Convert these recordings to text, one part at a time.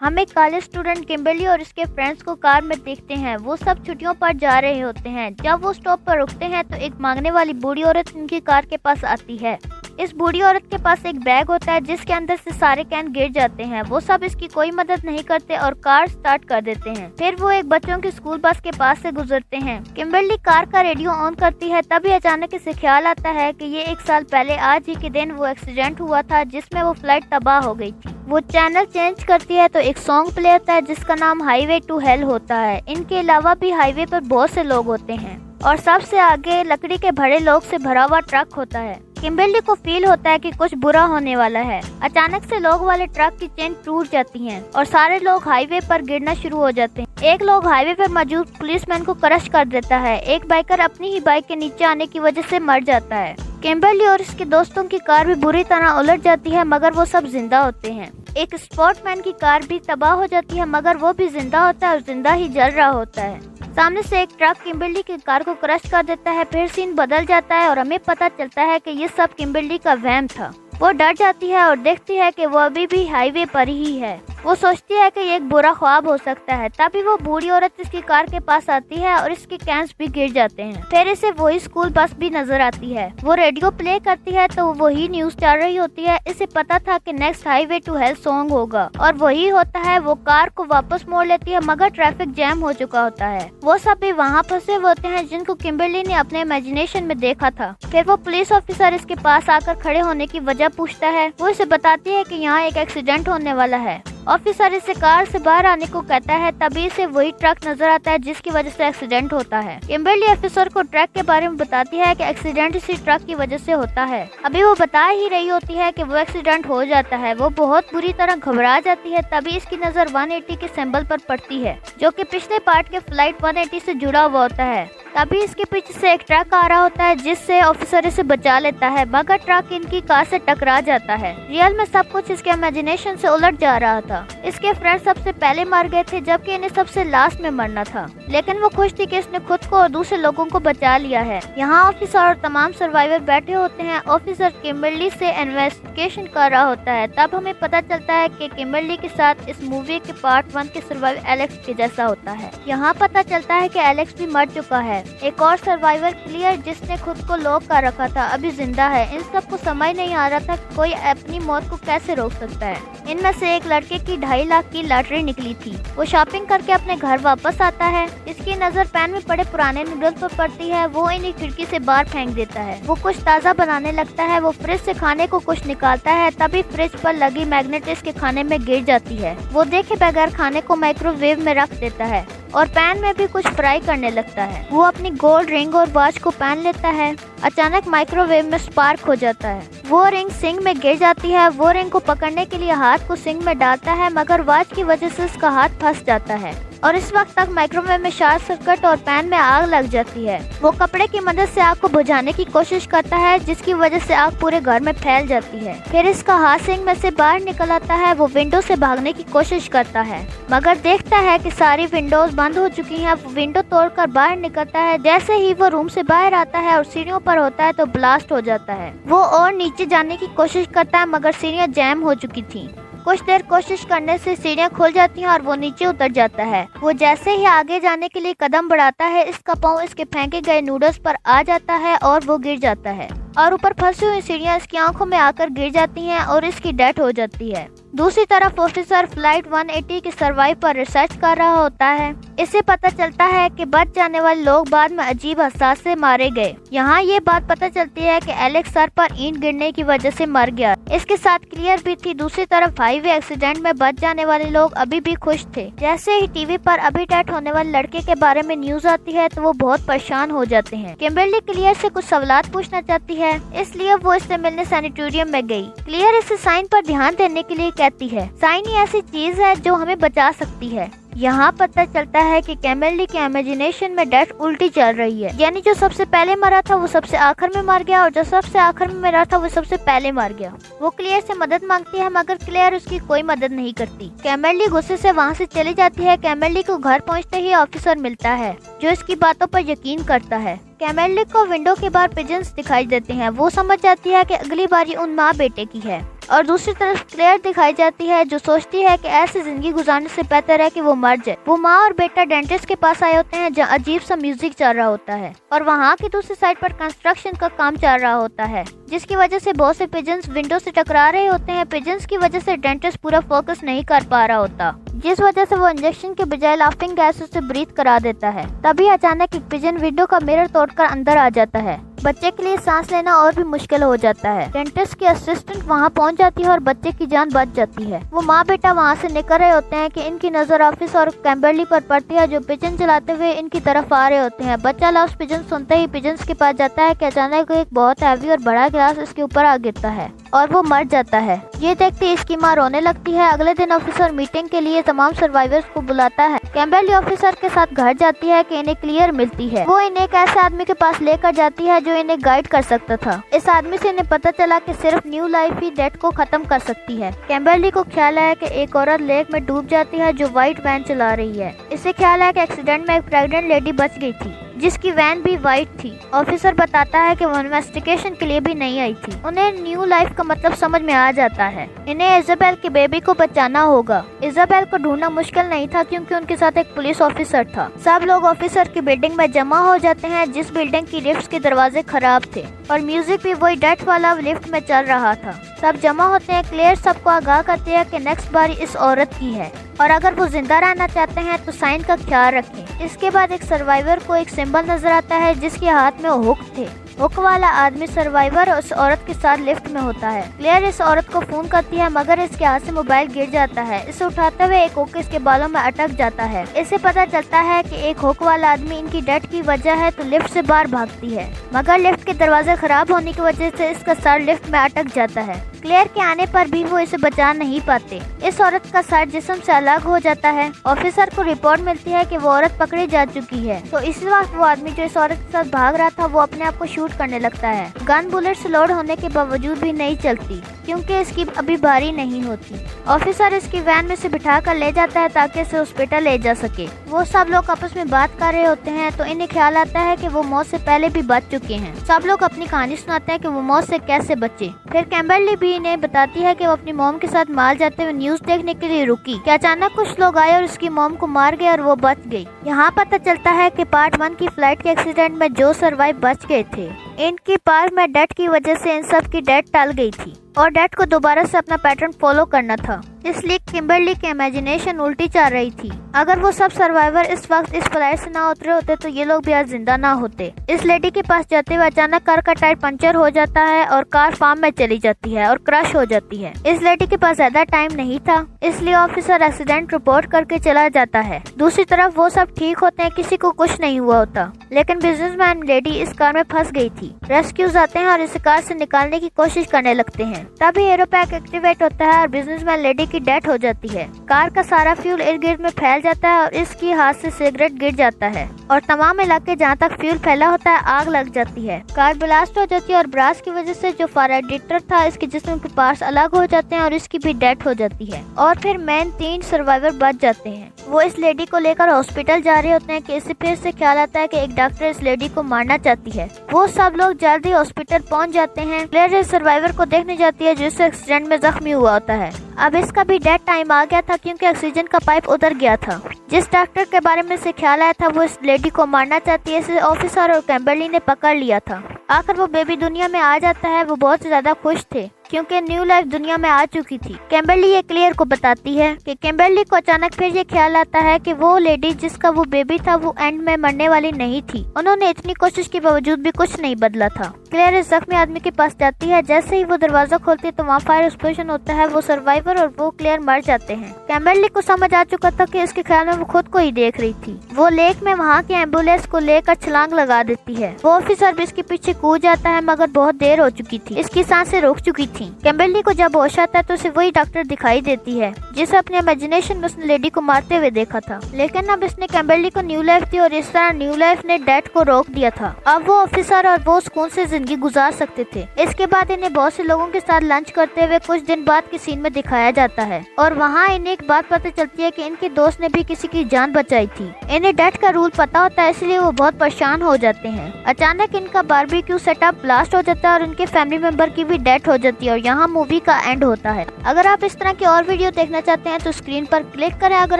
हम एक college student Kimberly और उसके फ्रेंड्स को कार में देखते हैं। वो सब छुट्टियों पर जा रहे होते हैं। जब वो स्टॉप पर रुकते हैं तो एक मांगने वाली बूढ़ी औरत उनकी कार के पास आती है। इस बूढ़ी औरत के पास एक बैग होता है जिसके अंदर से सारे कैन गिर जाते हैं। वो सब इसकी कोई मदद नहीं करते और कार स्टार्ट कर देते हैं। फिर वो एक बच्चों की स्कूल बस के पास से गुजरते हैं। किम्बरली कार का रेडियो ऑन करती है। तभी अचानक इसे ख्याल आता है कि ये 1 साल पहले आज ही के दिन वो एक्सीडेंट हुआ था जिसमें वो फ्लाइट तबाह हो गई थी। वो चैनल चेंज करती है तो एक सॉन्ग प्ले होता है जिसका नाम हाईवे टू हेल होता है। इनके अलावा भी हाईवे पर बहुत से लोग होते हैं और सबसे आगे लकड़ी के भरे लोग से भरा हुआ ट्रक होता है। किम्बरली को फील होता है कि कुछ बुरा होने वाला है। अचानक से लोग वाले ट्रक की चेन टूट जाती है और सारे लोग हाईवे पर गिरना शुरू हो जाते हैं। एक लोग हाईवे पर मौजूद पुलिसमैन को क्रश कर देता है। एक बाइकर अपनी ही बाइक के नीचे आने की वजह से मर जाता है। किम्बरली और उसके दोस्तों की कार भी बुरी तरह उलट जाती है मगर वो सब जिंदा होते हैं। एक स्पोर्टमैन की कार भी तबाह हो जाती है मगर वो भी जिंदा होता है और जिंदा ही जल रहा होता है। सामने से एक ट्रक किम्बरली की कार को क्रश कर देता है। फिर सीन बदल जाता है और हमें पता चलता है कि ये सब किम्बरली का वहम था। वो डर जाती है और देखती है कि वो अभी भी हाईवे पर ही है। वो सोचती है कि ये एक बुरा ख्वाब हो सकता है। तभी वो बूढ़ी औरत इसकी कार के पास आती है और इसके कैंस भी गिर जाते हैं। फिर इसे वही स्कूल बस भी नजर आती है। वो रेडियो प्ले करती है तो वही न्यूज चल रही होती है। इसे पता था कि next Highway to Hell song होगा और वही होता है। वो कार को वापस मोड़ लेती है मगर ट्रैफिक जैम हो चुका होता है। वो सब भी वहाँ फंसे होते हैं जिनको किम्बरली ने अपने इमेजिनेशन में देखा था। फिर वो पुलिस ऑफिसर इसके पास आकर खड़े होने की वजह पूछता है। वो इसे बताती है कि यहाँ एक एक्सीडेंट होने वाला है। ऑफिसर इसे कार से बाहर आने को कहता है। तभी इसे वही ट्रक नजर आता है जिसकी वजह से एक्सीडेंट होता है। किम्बरली ऑफिसर को ट्रक के बारे में बताती है कि एक्सीडेंट इसी ट्रक की वजह से होता है। अभी वो बता ही रही होती है कि वो एक्सीडेंट हो जाता है। वो बहुत बुरी तरह घबरा जाती है। तभी इसकी नजर 180 के सिंबल पर पड़ती है जो कि पिछले पार्ट के फ्लाइट 180 से जुड़ा हुआ होता है। तभी इसके पीछे से एक ट्रक आ रहा होता है जिससे ऑफिसर इसे बचा लेता है मगर ट्रक इनकी कार से टकरा जाता है। रियल में सब कुछ इसके इमेजिनेशन से उलट जा रहा था। इसके फ्रेंड सबसे पहले मर गए थे जबकि इन्हें सबसे लास्ट में मरना था। लेकिन वो खुश थी कि इसने खुद को और दूसरे लोगों को बचा लिया है। यहाँ ऑफिसर और तमाम सर्वाइवर बैठे होते हैं। ऑफिसर किम्बरली से इन्वेस्टिगेशन कर रहा होता है। तब हमें पता चलता है कि किम्बरली के साथ इस मूवी के पार्ट 1 के सर्वाइवर एलेक्स के जैसा होता है। यहाँ पता चलता है कि एलेक्स भी मर चुका है। एक और सर्वाइवर क्लियर जिसने खुद को लॉक कर रखा था अभी जिंदा है। इन सब को समझ नहीं आ रहा था कि कोई अपनी मौत को कैसे रोक सकता है। इनमें से एक लड़के की 2.5 लाख की लॉटरी निकली थी। वो शॉपिंग करके अपने घर वापस आता है। इसकी नजर पैन में पड़े पुराने नूडल्स पर पड़ती है। वो इन्हें खिड़की से बाहर फेंक देता है। वो कुछ ताज़ा बनाने लगता है। वो फ्रिज से खाने को कुछ निकालता है। तभी फ्रिज पर लगी मैग्नेट इसके खाने में गिर जाती है। वो देखे बगैर खाने को माइक्रोवेव में रख देता है और पैन में भी कुछ फ्राई करने लगता है। वो अपनी गोल्ड रिंग और वॉच को पहन लेता है। अचानक माइक्रोवेव में स्पार्क हो जाता है। वो रिंग सिंक में गिर जाती है। वो रिंग को पकड़ने के लिए हाथ को सिंक में डालता है मगर वॉच की वजह से उसका हाथ फंस जाता है और इस वक्त तक माइक्रोवेव में शॉर्ट सर्किट और पैन में आग लग जाती है। वो कपड़े की मदद से आग को बुझाने की कोशिश करता है जिसकी वजह से आग पूरे घर में फैल जाती है। फिर इसका हाथ सिंक में से बाहर निकल आता है। वो विंडो से भागने की कोशिश करता है मगर देखता है कि सारी विंडोज बंद हो चुकी हैं। वो विंडो तोड़कर बाहर निकलता है। जैसे ही वो रूम से बाहर आता है और सीढ़ियों पर होता है तो ब्लास्ट हो जाता है। वो और नीचे जाने की कोशिश करता है मगर सीढ़ियाँ जैम हो चुकी थी। कुछ देर कोशिश करने से सीढ़ियाँ खुल जाती हैं और वो नीचे उतर जाता है। वो जैसे ही आगे जाने के लिए कदम बढ़ाता है इसका पाँव इसके फेंके गए नूडल्स पर आ जाता है और वो गिर जाता है और ऊपर फंसी हुई सीढ़ियाँ इसकी आंखों में आकर गिर जाती हैं और इसकी डेथ हो जाती है। दूसरी तरफ ऑफिसर फ्लाइट 180 के सर्वाइव पर रिसर्च कर रहा होता है। इससे पता चलता है कि बच जाने वाले लोग बाद में अजीब हसास से मारे गए। यहाँ ये बात पता चलती है कि एलेक्स सर पर ईंट गिरने की वजह से मर गया। इसके साथ क्लियर भी थी। दूसरी तरफ हाईवे एक्सीडेंट में बच जाने वाले लोग अभी भी खुश थे। जैसे ही टीवी पर अभी डेथ होने वाले लड़के के बारे में न्यूज आती है तो वो बहुत परेशान हो जाते हैं। किम्बरली क्लियर से कुछ सवाल पूछना चाहती है इसलिए वो इससे मिलने सैनिटोरियम में गई। क्लियर इसे साइन पर ध्यान देने के लिए कहती है। साइन ही ऐसी चीज है जो हमें बचा सकती है। यहाँ पता चलता है कि किम्बरली के इमेजिनेशन में डेथ उल्टी चल रही है। यानी जो सबसे पहले मरा था वो सबसे आखिर में मर गया और जो सबसे आखिर में मरा था वो सबसे पहले मर गया। वो क्लियर से मदद मांगती है मगर क्लियर उसकी कोई मदद नहीं करती। किम्बरली गुस्से से वहाँ से चली जाती है। किम्बरली को घर पहुँचते ही ऑफिसर मिलता है जो इसकी बातों पर यकीन करता है। किम्बरली को विंडो के बाहर पिजन्स दिखाई देते हैं। वो समझ जाती है कि अगली बारी उन माँ बेटे की है और दूसरी तरफ क्लेयर दिखाई जाती है जो सोचती है कि ऐसी जिंदगी गुजारने से बेहतर है कि वो मर जाए। वो माँ और बेटा डेंटिस्ट के पास आए होते हैं जहाँ अजीब सा म्यूजिक चल रहा होता है और वहाँ की दूसरी साइड पर कंस्ट्रक्शन का काम चल रहा होता है, जिसकी वजह से बहुत से पिजन्स विंडो से टकरा रहे होते हैं। पिजन्स की वजह से डेंटिस्ट पूरा फोकस नहीं कर पा रहा होता, जिस वजह से वो इंजेक्शन के बजाय लाफिंग गैस उसे ब्रीथ करा देता है। तभी अचानक एक पिजन विंडो का मिरर तोड़कर अंदर आ जाता है। बच्चे के लिए सांस लेना और भी मुश्किल हो जाता है। डेंटिस्ट की असिस्टेंट वहाँ पहुँच जाती है और बच्चे की जान बच जाती है। वो माँ बेटा वहाँ से निकल रहे होते हैं कि इनकी नजर ऑफिस और कैम्बरली पर पड़ती है जो पिजन चलाते हुए इनकी तरफ आ रहे होते हैं। बच्चा लाउस पिजन सुनते ही पिजन्स के पास जाता है कि अचानक एक बहुत हैवी और बड़ा गिलास इसके ऊपर आ गिरता है और वो मर जाता है। ये देखते इसकी माँ रोने लगती है। अगले दिन ऑफिसर मीटिंग के लिए तमाम सर्वाइवर्स को बुलाता है। कैम्बरली ऑफिसर के साथ घर जाती है कि इन्हें क्लियर मिलती है। वो इन्हें एक ऐसे आदमी के पास लेकर जाती है जो इन्हें गाइड कर सकता था। इस आदमी से इन्हें पता चला कि सिर्फ न्यू लाइफ ही डेथ को खत्म कर सकती है। कैम्बरली को ख्याल है कि एक औरत लेक में डूब जाती है जो व्हाइट वैन चला रही है। इसे ख्याल है कि एक्सीडेंट में एक प्रेग्नेंट लेडी बच गई थी जिसकी वैन भी व्हाइट थी। ऑफिसर बताता है कि वो इन्वेस्टिगेशन के लिए भी नहीं आई थी। उन्हें न्यू लाइफ का मतलब समझ में आ जाता है। इन्हें इजाबेल के बेबी को बचाना होगा। इजाबेल को ढूंढना मुश्किल नहीं था क्योंकि उनके साथ एक पुलिस ऑफिसर था। सब लोग ऑफिसर की बिल्डिंग में जमा हो जाते हैं जिस बिल्डिंग की लिफ्ट के दरवाजे खराब थे और म्यूजिक भी वही डेथ वाला लिफ्ट में चल रहा था। सब जमा होते हैं। क्लेयर सबको आगाह करती है कि नेक्स्ट बारी इस औरत की है और अगर वो जिंदा रहना चाहते हैं तो साइन का ख्याल रखें। इसके बाद एक सर्वाइवर को एक सिंबल नजर आता है जिसके हाथ में हुक थे। हुक वाला आदमी सर्वाइवर उस औरत के साथ लिफ्ट में होता है। क्लेयर इस औरत को फोन करती है मगर इसके हाथ से मोबाइल गिर जाता है। इसे उठाते हुए एक हुक इसके बालों में अटक जाता है। इसे पता चलता है कि एक हुक वाला आदमी इनकी डेथ की वजह है तो लिफ्ट से बाहर भागती है मगर लिफ्ट के दरवाजे खराब होने की वजह से इसका सर लिफ्ट में अटक जाता है। क्लेयर के आने पर भी वो इसे बचा नहीं पाते। इस औरत का सर जिस्म से अलग हो जाता है। ऑफिसर को रिपोर्ट मिलती है कि वो औरत पकड़ी जा चुकी है। तो इस वक्त वो आदमी जो इस औरत के साथ भाग रहा था वो अपने आप को शूट करने लगता है। गन बुलेट्स लोड होने के बावजूद भी नहीं चलती क्योंकि इसकी अभी बारी नहीं होती। ऑफिसर इसकी वैन में से बिठा कर ले जाता है ताकि इसे हॉस्पिटल ले जा सके। वो सब लोग आपस में बात कर रहे होते हैं तो इन्हें ख्याल आता है कि वो मौत से पहले भी बच चुके हैं। सब लोग अपनी कहानी सुनाते हैं कि वो मौत से कैसे बचे। फिर कैम्बरली भी इन्हें बताती है कि वो अपनी मॉम के साथ माल जाते हुए न्यूज देखने के लिए रुकी कि अचानक कुछ लोग आए और उसकी मॉम को मार गए और वो बच गई। यहाँ पता चलता है कि पार्ट 1 की फ्लाइट के एक्सीडेंट में जो सर्वाइव बच गए थे इनकी पार्ट में डेथ की वजह से इन सब की डेथ टल गई थी और डेथ को दोबारा से अपना पैटर्न फॉलो करना था। इसलिए किम्बरली की इमेजिनेशन उल्टी चल रही थी। अगर वो सब सर्वाइवर इस वक्त इस फ्लाइट से ना उतरे होते तो ये लोग भी आज जिंदा ना होते। इस लेडी के पास जाते हुए अचानक कार का टायर पंचर हो जाता है और कार फार्म में चली जाती है और क्रश हो जाती है। इस लेडी के पास ज्यादा टाइम नहीं था इसलिए ऑफिसर एक्सीडेंट रिपोर्ट करके चला जाता है। दूसरी तरफ वो सब ठीक होते हैं, किसी को कुछ नहीं हुआ होता लेकिन बिजनेसमैन लेडी इस कार में फंस गई थी। रेस्क्यूज आते हैं और इस कार से निकालने की कोशिश करने लगते हैं। तभी एरोपैक एक्टिवेट होता है और बिजनेसमैन लेडी की डेथ हो जाती है। कार का सारा फ्यूल इर्द गिर्द में फैल जाता है और इसकी हाथ से सिगरेट गिर जाता है और तमाम इलाके जहाँ तक फ्यूल फैला होता है आग लग जाती है। कार ब्लास्ट हो जाती है और ब्लास्ट की वजह से जो फायर एडिटर था इसके जिस्म के पार्ट्स अलग हो जाते हैं और इसकी भी डेथ हो जाती है। और फिर मेन 3 सर्वाइवर बच जाते हैं। वो इस लेडी को लेकर हॉस्पिटल जा रहे होते हैं कि इसे फिर से ख्याल आता है कि एक डॉक्टर इस लेडी को मारना चाहती है। वो सब लोग जल्दी हॉस्पिटल पहुंच जाते हैं। क्लेयर इस सर्वाइवर को देखने जाती है जिससे एक्सीडेंट में जख्मी हुआ होता है। अब इसका भी डेथ टाइम आ गया था क्योंकि ऑक्सीजन का पाइप उतर गया था। जिस डॉक्टर के बारे में से ख्याल आया था वो इस लेडी को मारना चाहती है। इसे ऑफिसर और कैम्बरली ने पकड़ लिया था। आखिर वो बेबी दुनिया में आ जाता है। वो बहुत ज्यादा खुश थे क्योंकि न्यू लाइफ दुनिया में आ चुकी थी। कैम्बरली ये क्लियर को बताती है कि कैम्बरली को अचानक फिर ये ख्याल आता है कि वो लेडी जिसका वो बेबी था वो एंड में मरने वाली नहीं थी। उन्होंने इतनी कोशिश के बावजूद भी कुछ नहीं बदला था। क्लेयर इस जख्मी आदमी के पास जाती है। जैसे ही वो दरवाजा खोलती है तो वहाँ फायर एक्सप्लोजन होता है। वो सर्वाइवर और वो क्लेयर मर जाते हैं। कैम्बरली को समझ आ चुका था कि इसके ख्याल में वो खुद को ही देख रही थी। वो लेक में वहाँ की एम्बुलेंस को लेकर छलांग लगा देती है। वो ऑफिसर भी इसके पीछे कूद जाता है मगर बहुत देर हो चुकी थी। इसकी सांसें रुक चुकी थी। कैम्बरली को जब होश आता है तो उसे वही डॉक्टर दिखाई देती है जिसे अपने इमेजिनेशन में उसने लेडी को मारते हुए देखा था। लेकिन अब इसने कैम्बरली को न्यू लाइफ दी और इस तरह न्यू लाइफ ने डेथ को रोक दिया था। अब वो ऑफिसर और वो सुकून से जिंदगी गुजार सकते थे। इसके बाद इन्हें बहुत से लोगों के साथ लंच करते हुए कुछ दिन बाद के सीन में दिखाया जाता है और वहाँ इन्हें एक बात पता चलती है कि इनके दोस्त ने भी किसी की जान बचाई थी। इन्हें डेथ का रूल पता होता है इसलिए वो बहुत परेशान हो जाते हैं। अचानक इनका बारबेक्यू सेटअप ब्लास्ट हो जाता है और उनके फैमिली मेंबर की भी डेथ हो जाती है और यहाँ मूवी का एंड होता है। अगर आप इस तरह की और वीडियो देखना चाहते हैं तो स्क्रीन पर क्लिक करें। अगर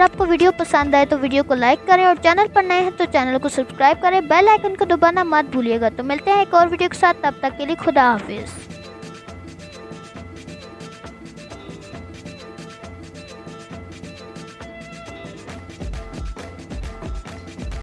आपको वीडियो पसंद आए तो वीडियो को लाइक करें और चैनल पर नए हैं तो चैनल को सब्सक्राइब करें। बेल आइकन को दबाना मत भूलिएगा। तो मिलते हैं एक और वीडियो के साथ, तब तक के लिए खुदा हाफिज।